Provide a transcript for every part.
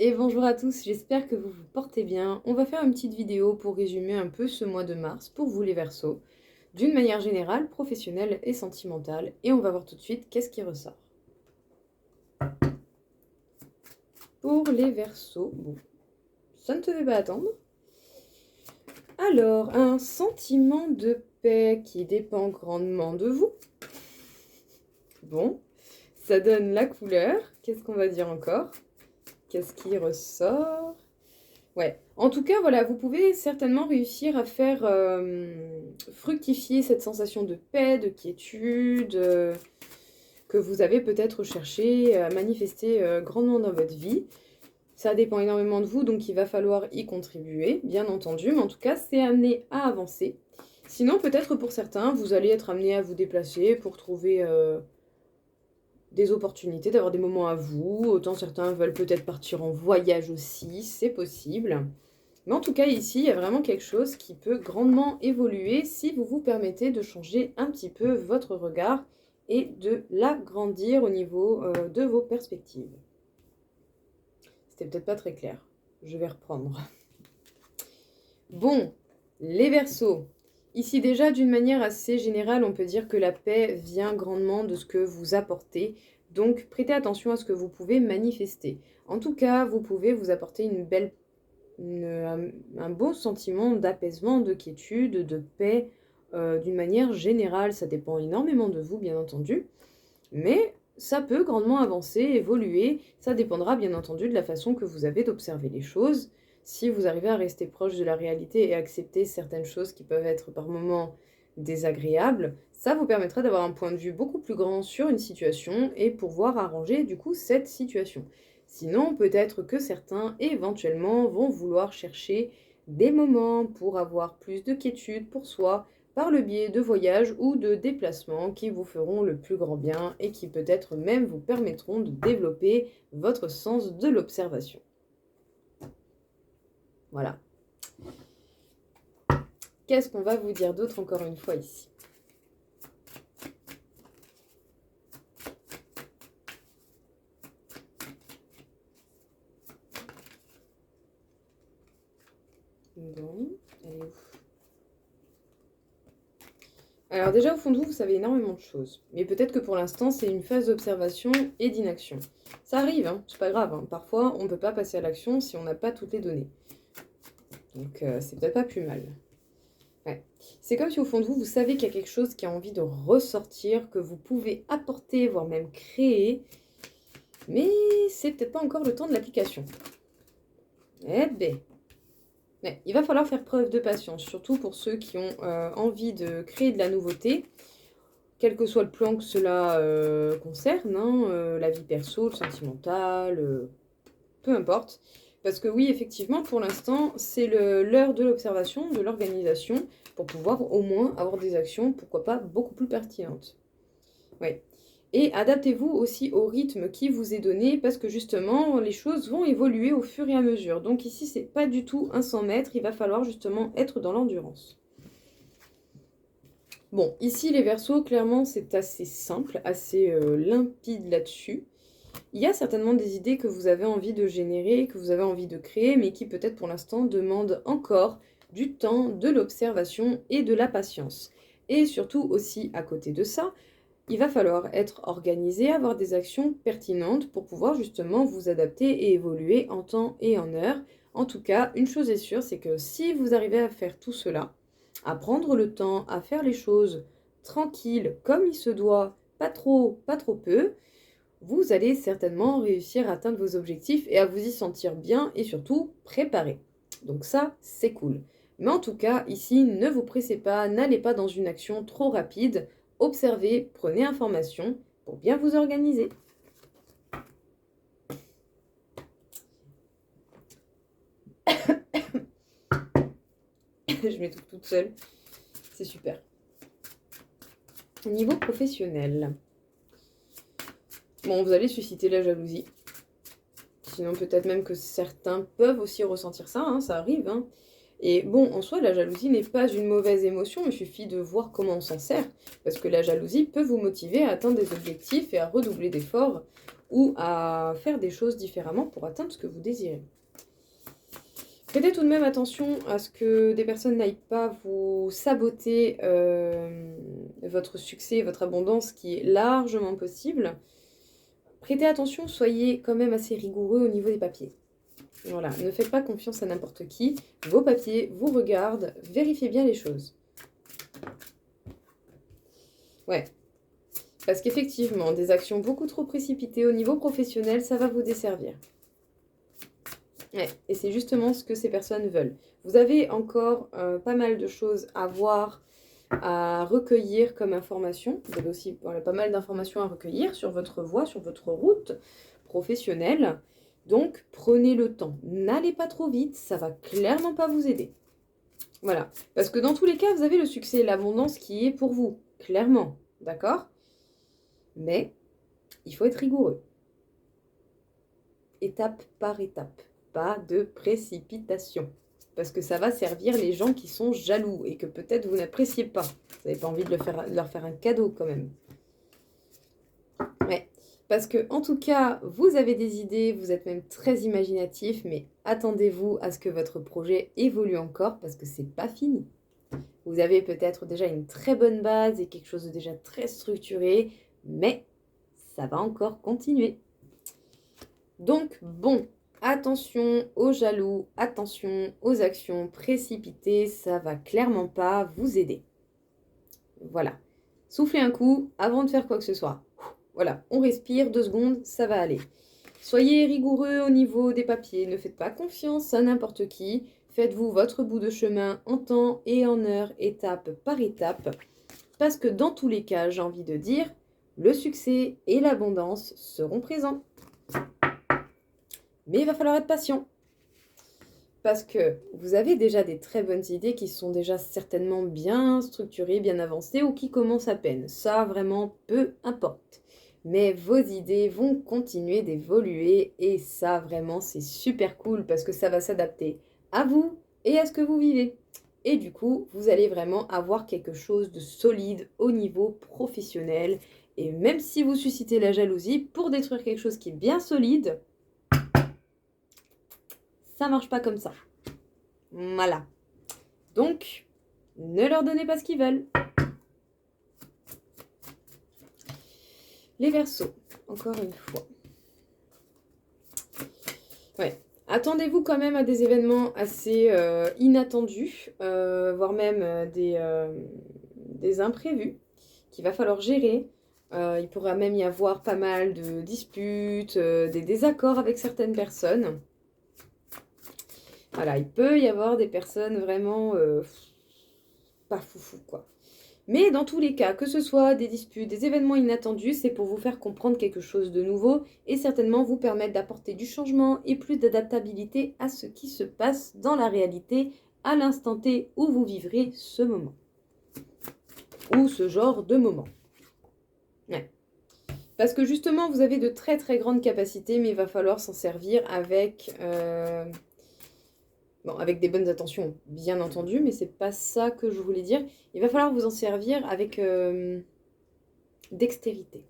Et bonjour à tous, j'espère que vous vous portez bien. On va faire une petite vidéo pour résumer un peu ce mois de mars pour vous les Verseaux, d'une manière générale, professionnelle et sentimentale. Et on va voir tout de suite qu'est-ce qui ressort. Pour les Verseaux, bon, ça ne te fait pas attendre. Alors, un sentiment de paix qui dépend grandement de vous. Bon, ça donne la couleur. Qu'est-ce qu'on va dire encore? Qu'est-ce qui ressort? Ouais. En tout cas, voilà, vous pouvez certainement réussir à faire fructifier cette sensation de paix, de quiétude, que vous avez peut-être cherché à manifester grandement dans votre vie. Ça dépend énormément de vous, donc il va falloir y contribuer, bien entendu, mais en tout cas, c'est amené à avancer. Sinon, peut-être pour certains, vous allez être amené à vous déplacer pour trouver des opportunités, d'avoir des moments à vous. Autant certains veulent peut-être partir en voyage aussi, c'est possible. Mais en tout cas, ici, il y a vraiment quelque chose qui peut grandement évoluer si vous vous permettez de changer un petit peu votre regard et de l'agrandir au niveau de vos perspectives. C'était peut-être pas très clair. Je vais reprendre. Bon, les Verseaux. Ici déjà, d'une manière assez générale, on peut dire que la paix vient grandement de ce que vous apportez. Donc, prêtez attention à ce que vous pouvez manifester. En tout cas, vous pouvez vous apporter un beau sentiment d'apaisement, de quiétude, de paix, d'une manière générale. Ça dépend énormément de vous, bien entendu. Mais ça peut grandement avancer, évoluer. Ça dépendra, bien entendu, de la façon que vous avez d'observer les choses. Si vous arrivez à rester proche de la réalité et accepter certaines choses qui peuvent être par moments désagréables, ça vous permettra d'avoir un point de vue beaucoup plus grand sur une situation et pouvoir arranger du coup cette situation. Sinon, peut-être que certains éventuellement vont vouloir chercher des moments pour avoir plus de quiétude pour soi, par le biais de voyages ou de déplacements qui vous feront le plus grand bien et qui peut-être même vous permettront de développer votre sens de l'observation. Voilà. Qu'est-ce qu'on va vous dire d'autre encore une fois ici? Bon, elle est où? Alors déjà au fond de vous, vous savez énormément de choses. Mais peut-être que pour l'instant, c'est une phase d'observation et d'inaction. Ça arrive, hein, c'est pas grave. Hein. Parfois, on ne peut pas passer à l'action si on n'a pas toutes les données. Donc c'est peut-être pas plus mal. Ouais. C'est comme si au fond de vous, vous savez qu'il y a quelque chose qui a envie de ressortir, que vous pouvez apporter, voire même créer. Mais c'est peut-être pas encore le temps de l'application. Eh ben. Mais il va falloir faire preuve de patience, surtout pour ceux qui ont envie de créer de la nouveauté, quel que soit le plan que cela concerne, hein, la vie perso, le sentimental, peu importe. Parce que oui, effectivement, pour l'instant, c'est l'heure de l'observation, de l'organisation, pour pouvoir au moins avoir des actions, pourquoi pas, beaucoup plus pertinentes. Oui. Et adaptez-vous aussi au rythme qui vous est donné, parce que justement, les choses vont évoluer au fur et à mesure. Donc ici, c'est pas du tout un 100 mètres, il va falloir justement être dans l'endurance. Bon, ici, les Verseaux, clairement, c'est assez simple, assez limpide là-dessus. Il y a certainement des idées que vous avez envie de générer, que vous avez envie de créer, mais qui peut-être pour l'instant demandent encore du temps, de l'observation et de la patience. Et surtout aussi, à côté de ça, il va falloir être organisé, avoir des actions pertinentes pour pouvoir justement vous adapter et évoluer en temps et en heure. En tout cas, une chose est sûre, c'est que si vous arrivez à faire tout cela, à prendre le temps, à faire les choses tranquilles, comme il se doit, pas trop peu, vous allez certainement réussir à atteindre vos objectifs et à vous y sentir bien et surtout préparé. Donc ça, c'est cool. Mais en tout cas, ici, ne vous pressez pas, n'allez pas dans une action trop rapide. Observez, prenez information pour bien vous organiser. Je m'étouffe toute seule. C'est super. Au niveau professionnel, bon, vous allez susciter la jalousie. Sinon, peut-être même que certains peuvent aussi ressentir ça, hein, ça arrive. Hein. Et bon, en soi, la jalousie n'est pas une mauvaise émotion, il suffit de voir comment on s'en sert. Parce que la jalousie peut vous motiver à atteindre des objectifs et à redoubler d'efforts, ou à faire des choses différemment pour atteindre ce que vous désirez. Prêtez tout de même attention à ce que des personnes n'aillent pas vous saboter votre succès, votre abondance qui est largement possible. Prêtez attention, soyez quand même assez rigoureux au niveau des papiers. Voilà, ne faites pas confiance à n'importe qui. Vos papiers vous regardent, vérifiez bien les choses. Ouais, parce qu'effectivement, des actions beaucoup trop précipitées au niveau professionnel, ça va vous desservir. Ouais, et c'est justement ce que ces personnes veulent. Vous avez encore pas mal de choses à voir, à recueillir comme information. Vous avez aussi pas mal d'informations à recueillir sur votre voie, sur votre route professionnelle. Donc, prenez le temps. N'allez pas trop vite, ça va clairement pas vous aider. Voilà, parce que dans tous les cas, vous avez le succès et l'abondance qui est pour vous, clairement, d'accord? Mais il faut être rigoureux. Étape par étape. Pas de précipitation. Parce que ça va servir les gens qui sont jaloux et que peut-être vous n'appréciez pas. Vous n'avez pas envie de leur faire un cadeau quand même. Ouais. Parce que en tout cas, vous avez des idées, vous êtes même très imaginatif, mais attendez-vous à ce que votre projet évolue encore parce que c'est pas fini. Vous avez peut-être déjà une très bonne base et quelque chose de déjà très structuré, mais ça va encore continuer. Donc bon, attention aux jaloux, attention aux actions précipitées, ça va clairement pas vous aider. Voilà. Soufflez un coup avant de faire quoi que ce soit. Voilà, on respire 2 secondes, ça va aller. Soyez rigoureux au niveau des papiers, ne faites pas confiance à n'importe qui. Faites-vous votre bout de chemin en temps et en heure, étape par étape. Parce que dans tous les cas, j'ai envie de dire, le succès et l'abondance seront présents. Mais il va falloir être patient. Parce que vous avez déjà des très bonnes idées qui sont déjà certainement bien structurées, bien avancées ou qui commencent à peine. Ça, vraiment, peu importe. Mais vos idées vont continuer d'évoluer et ça, vraiment, c'est super cool parce que ça va s'adapter à vous et à ce que vous vivez. Et du coup, vous allez vraiment avoir quelque chose de solide au niveau professionnel. Et même si vous suscitez la jalousie, pour détruire quelque chose qui est bien solide, ça marche pas comme ça. Voilà. Donc, ne leur donnez pas ce qu'ils veulent. Les Verseaux, encore une fois. Ouais. Attendez-vous quand même à des événements assez inattendus, voire même des imprévus qu'il va falloir gérer. Il pourra même y avoir pas mal de disputes, des désaccords avec certaines personnes. Voilà, il peut y avoir des personnes vraiment pas foufou, quoi. Mais dans tous les cas, que ce soit des disputes, des événements inattendus, c'est pour vous faire comprendre quelque chose de nouveau et certainement vous permettre d'apporter du changement et plus d'adaptabilité à ce qui se passe dans la réalité à l'instant T où vous vivrez ce moment. Ou ce genre de moment. Ouais. Parce que justement, vous avez de très très grandes capacités, mais il va falloir s'en servir avec... Bon, avec des bonnes intentions, bien entendu, mais c'est pas ça que je voulais dire. Il va falloir vous en servir avec dextérité.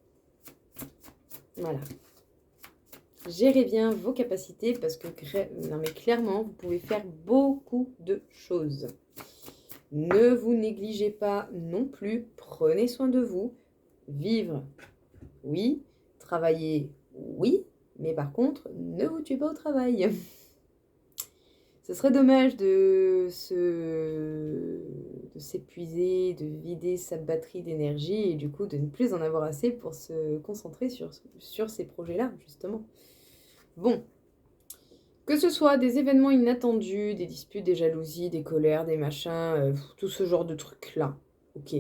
Voilà. Gérez bien vos capacités parce que non, mais clairement, vous pouvez faire beaucoup de choses. Ne vous négligez pas non plus. Prenez soin de vous. Vivre, oui. Travailler, oui. Mais par contre, ne vous tuez pas au travail. Ce serait dommage de s'épuiser, de vider sa batterie d'énergie et du coup de ne plus en avoir assez pour se concentrer sur ces projets-là, justement. Bon, que ce soit des événements inattendus, des disputes, des jalousies, des colères, des machins, tout ce genre de trucs-là, ok.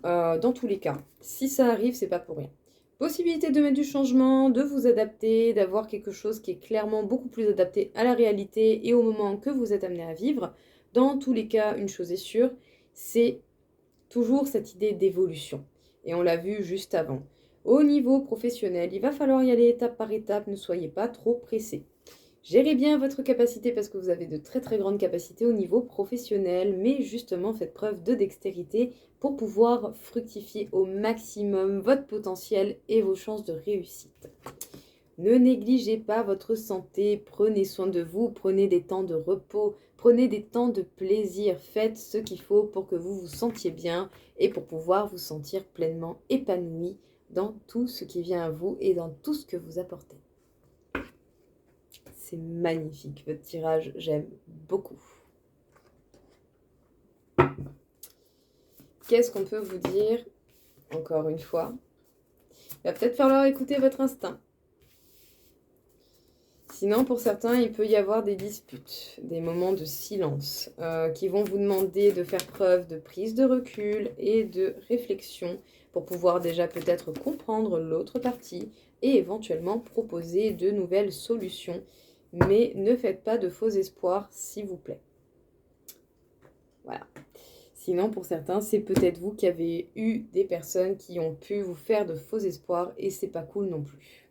Dans tous les cas, si ça arrive, c'est pas pour rien. Possibilité de mettre du changement, de vous adapter, d'avoir quelque chose qui est clairement beaucoup plus adapté à la réalité et au moment que vous êtes amené à vivre. Dans tous les cas, une chose est sûre, c'est toujours cette idée d'évolution. Et on l'a vu juste avant. Au niveau professionnel, il va falloir y aller étape par étape, ne soyez pas trop pressés. Gérez bien votre capacité parce que vous avez de très très grandes capacités au niveau professionnel, mais justement faites preuve de dextérité pour pouvoir fructifier au maximum votre potentiel et vos chances de réussite. Ne négligez pas votre santé, prenez soin de vous, prenez des temps de repos, prenez des temps de plaisir, faites ce qu'il faut pour que vous vous sentiez bien et pour pouvoir vous sentir pleinement épanoui dans tout ce qui vient à vous et dans tout ce que vous apportez. C'est magnifique, votre tirage, j'aime beaucoup. Qu'est-ce qu'on peut vous dire, encore une fois? Il va peut-être falloir écouter votre instinct. Sinon, pour certains, il peut y avoir des disputes, des moments de silence qui vont vous demander de faire preuve de prise de recul et de réflexion pour pouvoir déjà peut-être comprendre l'autre partie et éventuellement proposer de nouvelles solutions. Mais ne faites pas de faux espoirs, s'il vous plaît. Voilà. Sinon, pour certains, c'est peut-être vous qui avez eu des personnes qui ont pu vous faire de faux espoirs et c'est pas cool non plus.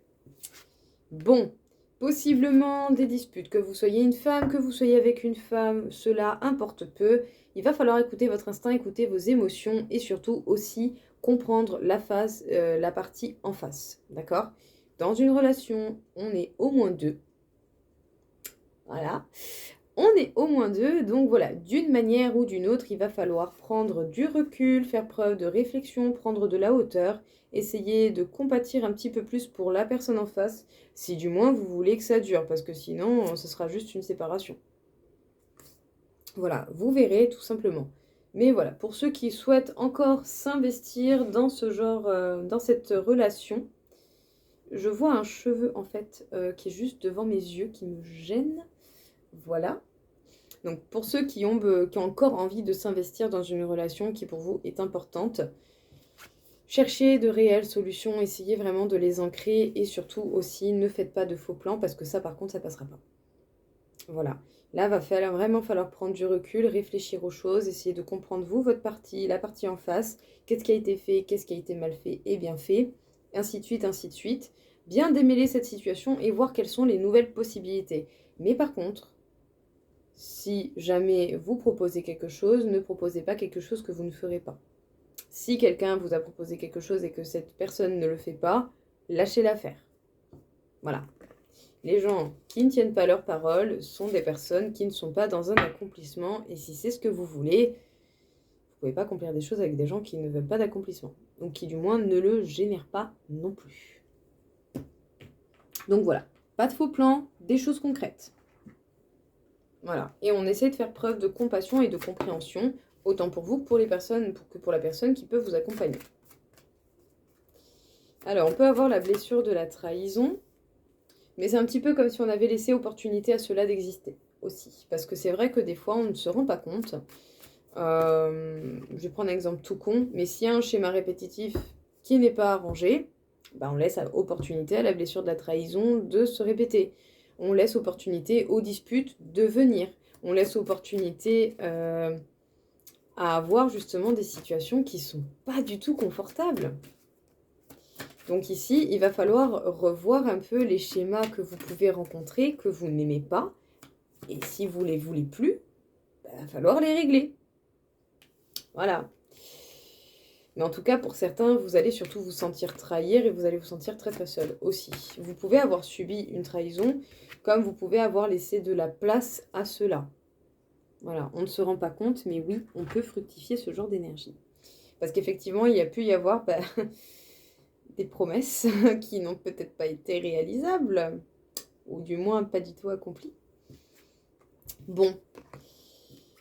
Bon. Possiblement des disputes, que vous soyez une femme, que vous soyez avec une femme, cela importe peu. Il va falloir écouter votre instinct, écouter vos émotions et surtout aussi comprendre la partie en face, d'accord? Dans une relation, on est au moins deux. Voilà. On est au moins deux, donc voilà, d'une manière ou d'une autre, il va falloir prendre du recul, faire preuve de réflexion, prendre de la hauteur, essayer de compatir un petit peu plus pour la personne en face, si du moins vous voulez que ça dure, parce que sinon, ce sera juste une séparation. Voilà, vous verrez tout simplement. Mais voilà, pour ceux qui souhaitent encore s'investir dans ce genre, dans cette relation, je vois un cheveu en fait qui est juste devant mes yeux, qui me gêne. Voilà. Donc pour ceux qui ont encore envie de s'investir dans une relation qui pour vous est importante, cherchez de réelles solutions, essayez vraiment de les ancrer et surtout aussi ne faites pas de faux plans parce que ça par contre ça passera pas. Voilà, là va vraiment falloir prendre du recul, réfléchir aux choses, essayer de comprendre vous, votre partie, la partie en face, qu'est-ce qui a été fait, qu'est-ce qui a été mal fait et bien fait, ainsi de suite, ainsi de suite. Bien démêler cette situation et voir quelles sont les nouvelles possibilités. Mais par contre, si jamais vous proposez quelque chose, ne proposez pas quelque chose que vous ne ferez pas. Si quelqu'un vous a proposé quelque chose et que cette personne ne le fait pas, lâchez l'affaire. Voilà. Les gens qui ne tiennent pas leur parole sont des personnes qui ne sont pas dans un accomplissement. Et si c'est ce que vous voulez, vous ne pouvez pas accomplir des choses avec des gens qui ne veulent pas d'accomplissement. Donc qui du moins ne le génèrent pas non plus. Donc voilà. Pas de faux plans, des choses concrètes. Voilà. Et on essaie de faire preuve de compassion et de compréhension, autant pour vous que pour les personnes, que pour la personne qui peut vous accompagner. Alors, on peut avoir la blessure de la trahison, mais c'est un petit peu comme si on avait laissé opportunité à cela d'exister aussi. Parce que c'est vrai que des fois, on ne se rend pas compte. Je vais prendre un exemple tout con, mais s'il y a un schéma répétitif qui n'est pas arrangé, bah on laisse opportunité à la blessure de la trahison de se répéter. On laisse opportunité aux disputes de venir. On laisse opportunité à avoir justement des situations qui sont pas du tout confortables. Donc ici, il va falloir revoir un peu les schémas que vous pouvez rencontrer, que vous n'aimez pas. Et si vous ne les voulez plus, il va falloir les régler. Voilà. Mais en tout cas, pour certains, vous allez surtout vous sentir trahir et vous allez vous sentir très très seul aussi. Vous pouvez avoir subi une trahison, comme vous pouvez avoir laissé de la place à cela. Voilà, on ne se rend pas compte, mais oui, on peut fructifier ce genre d'énergie. Parce qu'effectivement, il y a pu y avoir des promesses qui n'ont peut-être pas été réalisables, ou du moins pas du tout accomplies. Bon,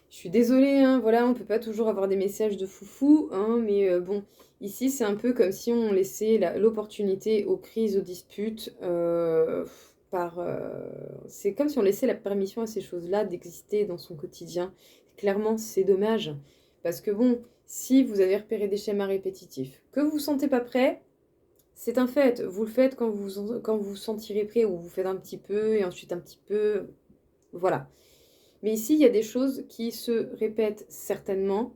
je suis désolée, hein, voilà, on ne peut pas toujours avoir des messages de foufou, hein, mais bon, ici c'est un peu comme si on laissait l'opportunité aux crises, aux disputes, c'est comme si on laissait la permission à ces choses-là d'exister dans son quotidien. Clairement, c'est dommage, parce que bon, si vous avez repéré des schémas répétitifs, que vous ne vous sentez pas prêt, c'est un fait, vous le faites quand vous vous sentirez prêt, ou vous faites un petit peu, et ensuite un petit peu, voilà. Mais ici, il y a des choses qui se répètent certainement,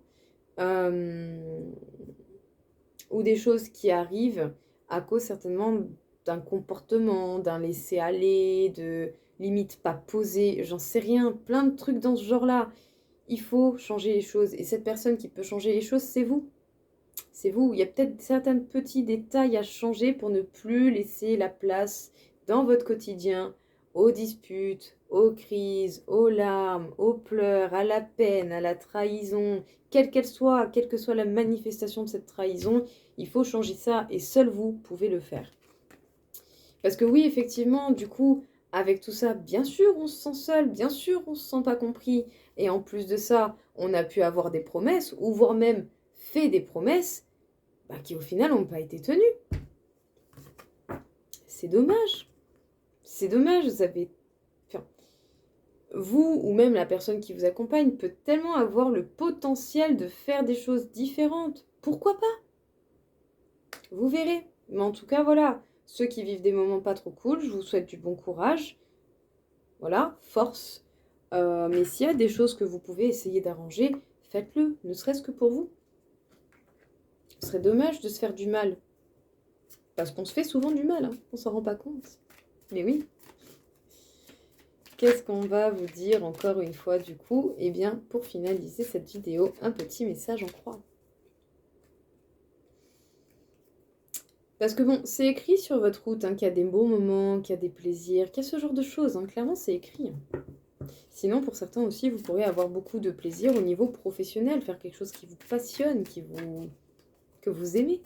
ou des choses qui arrivent à cause certainement d'un comportement, d'un laisser-aller, de limite pas poser, j'en sais rien, plein de trucs dans ce genre-là. Il faut changer les choses. Et cette personne qui peut changer les choses, c'est vous. C'est vous. Il y a peut-être certains petits détails à changer pour ne plus laisser la place dans votre quotidien aux disputes, aux crises, aux larmes, aux pleurs, à la peine, à la trahison, quelle qu'elle soit, quelle que soit la manifestation de cette trahison, il faut changer ça et seul vous pouvez le faire. Parce que oui, effectivement, du coup, avec tout ça, bien sûr, on se sent seul, bien sûr, on se sent pas compris. Et en plus de ça, on a pu avoir des promesses, ou voire même fait des promesses, qui au final n'ont pas été tenues. C'est dommage. C'est dommage, vous avez... Enfin, vous, ou même la personne qui vous accompagne, peut tellement avoir le potentiel de faire des choses différentes. Pourquoi pas? Vous verrez. Mais en tout cas, voilà. Ceux qui vivent des moments pas trop cool, je vous souhaite du bon courage. Voilà, force. Mais s'il y a des choses que vous pouvez essayer d'arranger, faites-le, ne serait-ce que pour vous. Ce serait dommage de se faire du mal. Parce qu'on se fait souvent du mal, hein. On s'en rend pas compte. Mais oui. Qu'est-ce qu'on va vous dire encore une fois du coup? Eh bien, pour finaliser cette vidéo, un petit message en croix. Parce que bon, c'est écrit sur votre route qu'il y a des bons moments, qu'il y a des plaisirs, qu'il y a ce genre de choses. Clairement, c'est écrit. Sinon, pour certains aussi, vous pourrez avoir beaucoup de plaisir au niveau professionnel, faire quelque chose qui vous passionne, que vous aimez.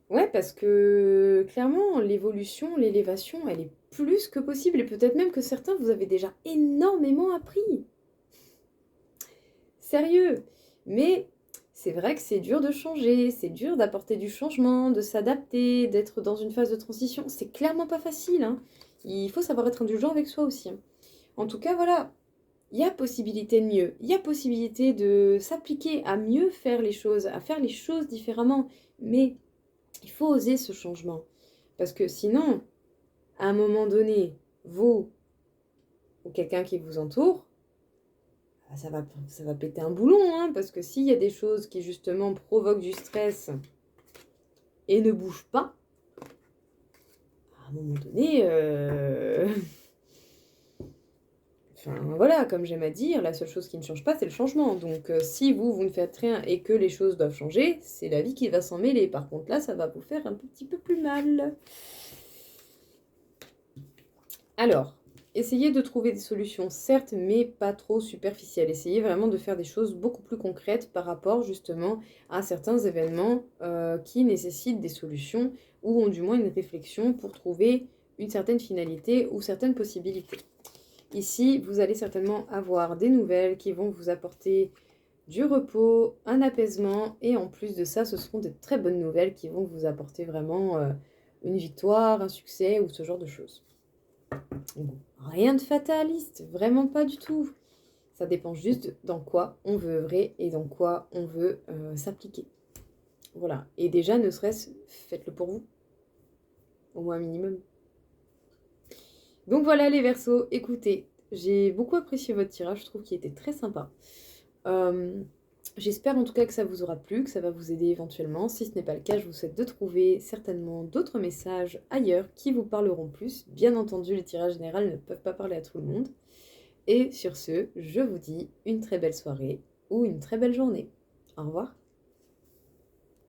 Ouais, parce que clairement, l'évolution, l'élévation, elle est plus que possible. Et peut-être même que certains, vous avez déjà énormément appris. Sérieux. Mais c'est vrai que c'est dur de changer, c'est dur d'apporter du changement, de s'adapter, d'être dans une phase de transition. C'est clairement pas facile, hein. Il faut savoir être indulgent avec soi aussi, hein. En tout cas, voilà, il y a possibilité de mieux. Il y a possibilité de s'appliquer à mieux faire les choses, à faire les choses différemment. Mais il faut oser ce changement. Parce que sinon, à un moment donné, vous ou quelqu'un qui vous entoure, ça va péter un boulon, hein, parce que s'il y a des choses qui justement provoquent du stress et ne bougent pas, à un moment donné, enfin voilà, comme j'aime à dire, la seule chose qui ne change pas, c'est le changement. Donc si vous ne faites rien et que les choses doivent changer, c'est la vie qui va s'en mêler. Par contre là, ça va vous faire un petit peu plus mal. Alors, essayez de trouver des solutions, certes, mais pas trop superficielles. Essayez vraiment de faire des choses beaucoup plus concrètes par rapport justement à certains événements qui nécessitent des solutions ou ont du moins une réflexion pour trouver une certaine finalité ou certaines possibilités. Ici, vous allez certainement avoir des nouvelles qui vont vous apporter du repos, un apaisement et en plus de ça, ce seront de très bonnes nouvelles qui vont vous apporter vraiment une victoire, un succès ou ce genre de choses. Bon, rien de fataliste, vraiment pas du tout. Ça dépend juste dans quoi on veut œuvrer et dans quoi on veut s'appliquer. Voilà. Et déjà, ne serait-ce, faites-le pour vous. Au moins un minimum. Donc voilà les Verseaux, écoutez, j'ai beaucoup apprécié votre tirage, je trouve qu'il était très sympa. J'espère en tout cas que ça vous aura plu, que ça va vous aider éventuellement. Si ce n'est pas le cas, je vous souhaite de trouver certainement d'autres messages ailleurs qui vous parleront plus. Bien entendu, les tirages généraux ne peuvent pas parler à tout le monde. Et sur ce, je vous dis une très belle soirée ou une très belle journée. Au revoir.